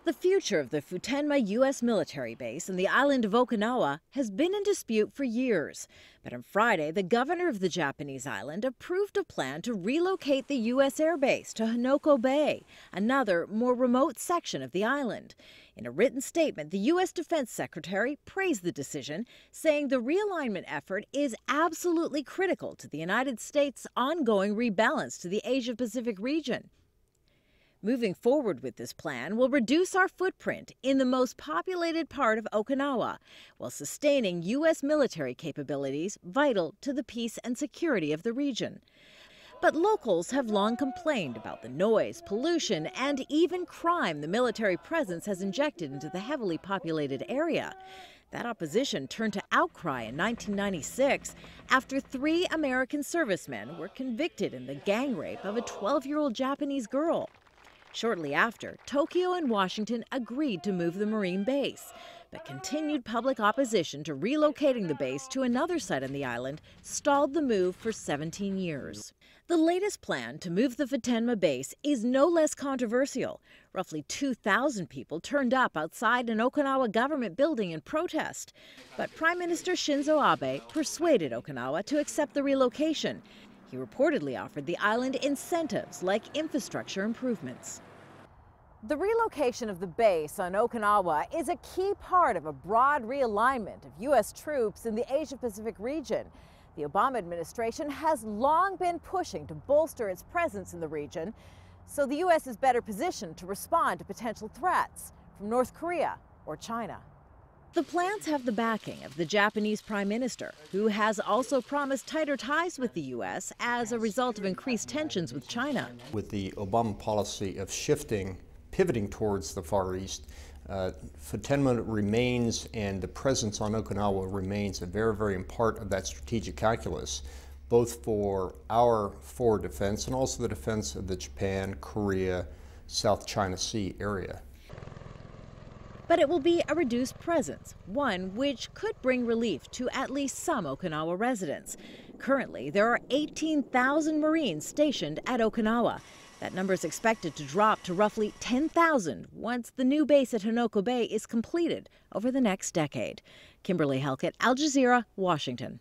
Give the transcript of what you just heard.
The future of the Futenma U.S. military base in the island of Okinawa has been in dispute for years. But on Friday, the governor of the Japanese island approved a plan to relocate the U.S. air base to Hanoko Bay, another, more remote section of the island. In a written statement, the U.S. Defense Secretary praised the decision, saying the realignment effort is absolutely critical to the United States' ongoing rebalance to the Asia-Pacific region. Moving forward with this plan will reduce our footprint in the most populated part of Okinawa, while sustaining U.S. military capabilities vital to the peace and security of the region. But locals have long complained about the noise, pollution, and even crime the military presence has injected into the heavily populated area. That opposition turned to outcry in 1996 after 3 American servicemen were convicted in the gang rape of a 12-year-old Japanese girl. Shortly after, Tokyo and Washington agreed to move the Marine base, but continued public opposition to relocating the base to another site on the island stalled the move for 17 years. The latest plan to move the Futenma base is no less controversial. Roughly 2,000 people turned up outside an Okinawa government building in protest. But Prime Minister Shinzo Abe persuaded Okinawa to accept the relocation. He reportedly offered the island incentives like infrastructure improvements. The relocation of the base on Okinawa is a key part of a broad realignment of U.S. troops in the Asia-Pacific region. The Obama administration has long been pushing to bolster its presence in the region, so the U.S. is better positioned to respond to potential threats from North Korea or China. The plans have the backing of the Japanese Prime Minister, who has also promised tighter ties with the U.S. as a result of increased tensions with China. With the Obama policy of pivoting towards the Far East, Futenma remains, and the presence on Okinawa remains a very, very important part of that strategic calculus, both for our forward defense and also the defense of the Japan, Korea, South China Sea area. But it will be a reduced presence, one which could bring relief to at least some Okinawa residents. Currently, there are 18,000 Marines stationed at Okinawa. That number is expected to drop to roughly 10,000 once the new base at Hanoko Bay is completed over the next decade. Kimberley, Halkett, Al Jazeera, Washington.